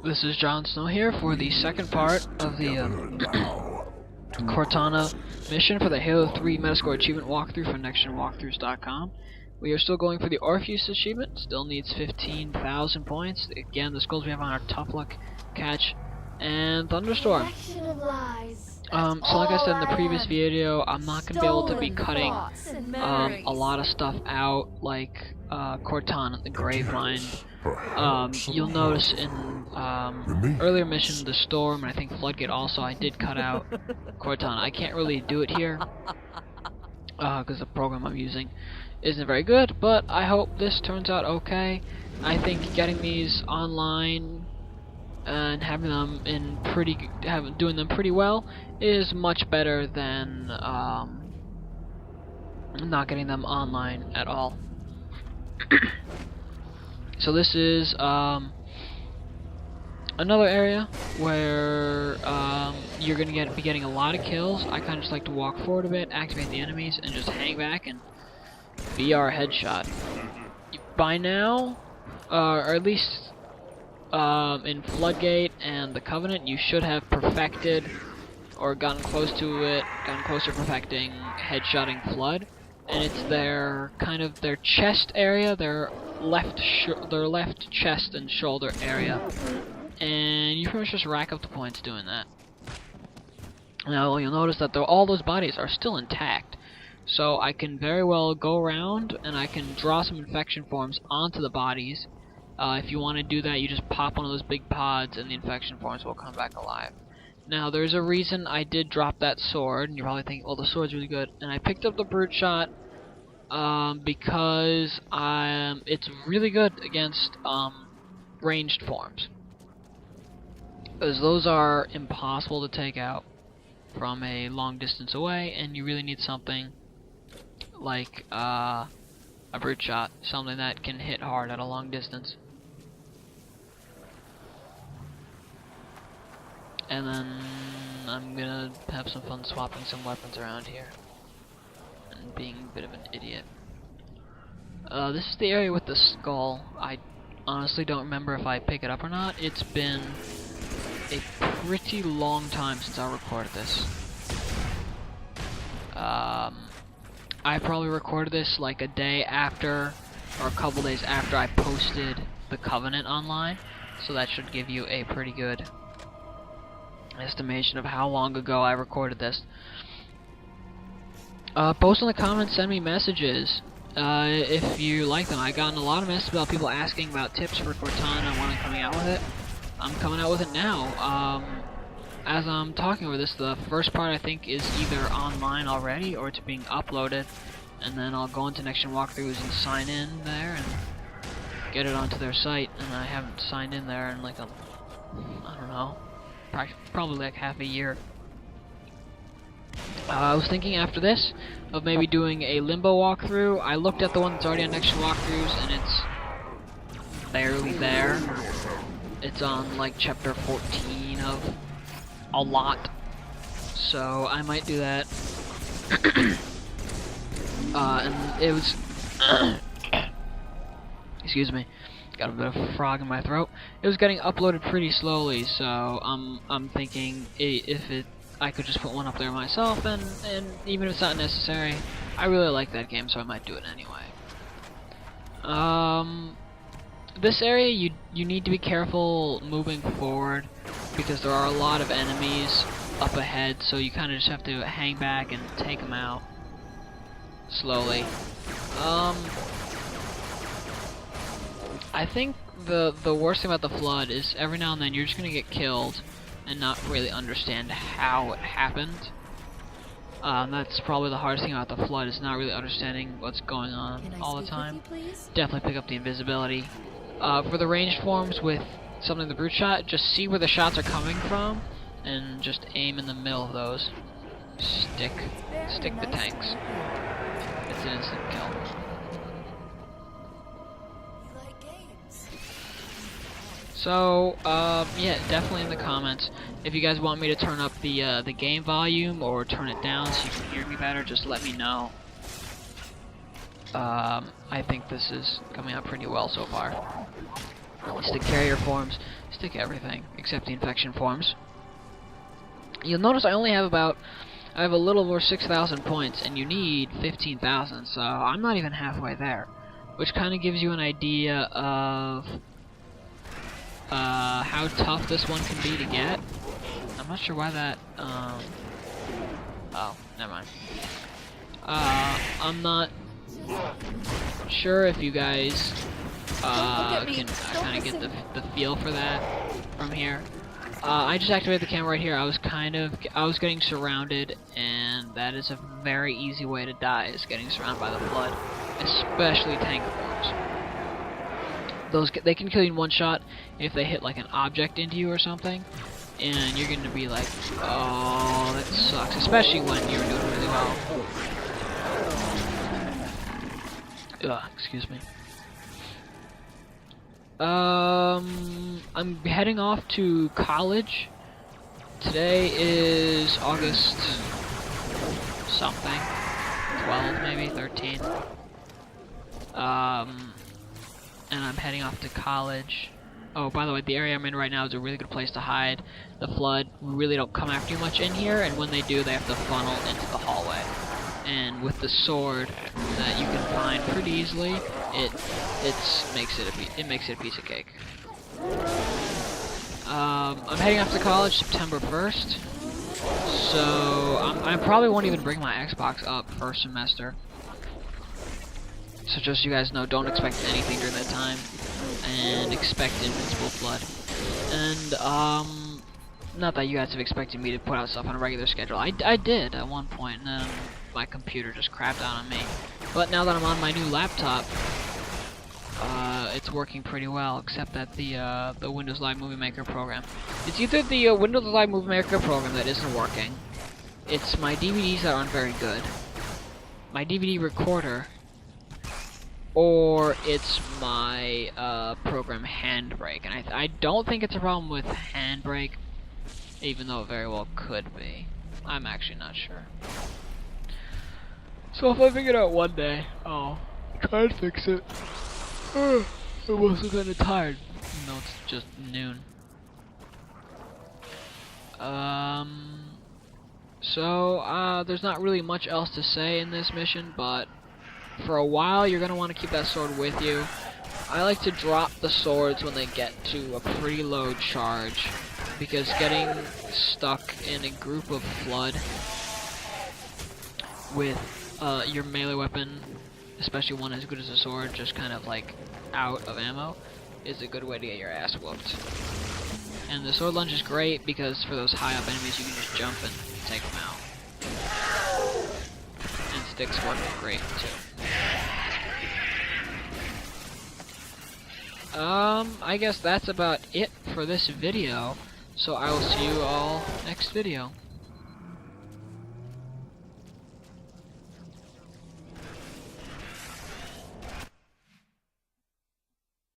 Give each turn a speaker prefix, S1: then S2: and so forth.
S1: This is Jon Snow here for the second part of the Cortana mission for the Halo 3 Metascore Achievement walkthrough from nextgenwalkthroughs.com. We are still going for the Orpheus Achievement, still needs 15,000 points. Again, the skills we have on are Tough Luck, Catch, and Thunderstorm. So like I said in the previous video, I'm not going to be able to be cutting a lot of stuff out like Cortana, the Gravemind. You'll notice in earlier mission, the Storm, and I think Floodgate also, I did cut out Cortana. I can't really do it here because the program I'm using isn't very good, but I hope this turns out okay. I think getting these online and having them in doing them pretty well is much better than not getting them online at all. So this is another area where you're gonna be getting a lot of kills. I kind of just like to walk forward a bit, activate the enemies, and just hang back and be our headshot. By now, or at least in Floodgate and the Covenant, you should have perfected or gotten close to perfecting headshotting Flood, and it's their chest area, their left chest and shoulder area, and you pretty much just rack up the points doing that. Now you'll notice that all those bodies are still intact, so I can very well go around and I can draw some infection forms onto the bodies. If you want to do that, you just pop one of those big pods and the infection forms will come back alive. Now there's a reason I did drop that sword, and you're probably thinking, well, the sword's really good, and I picked up the brute shot because it's really good against ranged forms, as those are impossible to take out from a long distance away, and you really need something like a brute shot, something that can hit hard at a long distance. And then I'm gonna have some fun swapping some weapons around here and being a bit of an idiot. This is the area with the skull. I honestly don't remember if I pick it up or not. It's been a pretty long time since I recorded this. I probably recorded this like a day after, or a couple days after I posted the Covenant online, so that should give you a pretty good estimation of how long ago I recorded this. Post in the comments, send me messages if you like them. I've gotten a lot of messages about people asking about tips for Cortana when I'm coming out with it. I'm coming out with it now. As I'm talking over this, the first part I think is either online already or it's being uploaded, and then I'll go into Next Gen Walkthroughs and sign in there and get it onto their site. And I haven't signed in there in like I don't know, probably like half a year. I was thinking after this of maybe doing a Limbo walkthrough. I looked at the one that's already on Next Gen Walkthroughs, and it's barely there. It's on like chapter 14 of a lot, so I might do that. And it was excuse me, got a bit of a frog in my throat. It was getting uploaded pretty slowly, so I'm thinking I could just put one up there myself, and even if it's not necessary, I really like that game, so I might do it anyway. This area you need to be careful moving forward because there are a lot of enemies up ahead, so you kind of just have to hang back and take them out slowly. I think the worst thing about the Flood is every now and then you're just gonna get killed and not really understand how it happened. That's probably the hardest thing about the Flood, is not really understanding what's going on all the time. Definitely pick up the invisibility. For the ranged forms with something the brute shot, just see where the shots are coming from and just aim in the middle of those. Stick the tanks. It's an instant kill. So, yeah, definitely in the comments, if you guys want me to turn up the game volume or turn it down so you can hear me better, just let me know. I think this is coming out pretty well so far. Stick carrier forms. Stick everything except the infection forms. You'll notice I have a little over 6,000 points, and you need 15,000, so I'm not even halfway there, which kind of gives you an idea of how tough this one can be to get. I'm not sure why that. Oh, never mind. I'm not sure if you guys can kind of get the feel for that from here. I just activated the camera right here. I was getting surrounded, and that is a very easy way to die, is getting surrounded by the flood, especially tank forms. They can kill you in one shot if they hit like an object into you or something, and you're gonna be like, oh, that sucks, especially when you're doing really well. Ugh, excuse me. I'm heading off to college. Today is August something, 12 maybe, 13. And I'm heading off to college. Oh, by the way, the area I'm in right now is a really good place to hide. The flood really don't come after you much in here, and when they do, they have to funnel into the hallway. And with the sword that you can find pretty easily, it makes it a piece of cake. I'm heading off to college September 1st, so I probably won't even bring my Xbox up first semester. So just so you guys know, don't expect anything during that time, and expect invincible flood. And not that you guys have expected me to put out stuff on a regular schedule. I did at one point, and then my computer just crapped out on me. But now that I'm on my new laptop, it's working pretty well, except that the Windows Live Movie Maker program. It's either the Windows Live Movie Maker program that isn't working, it's my DVDs that aren't very good, my DVD recorder, or it's my program Handbrake. And I don't think it's a problem with Handbrake, even though it very well could be. I'm actually not sure. So if I figure it out one day, I'll try to fix it. I'm also kind of tired, even though it's just noon. So there's not really much else to say in this mission, but for a while you're gonna want to keep that sword with you. I like to drop the swords when they get to a pretty low charge, because getting stuck in a group of flood with your melee weapon, especially one as good as a sword, just kind of like out of ammo, is a good way to get your ass whooped. And the sword lunge is great because for those high up enemies you can just jump and take them out. And sticks work great too. I guess that's about it for this video, so I will see you all next video.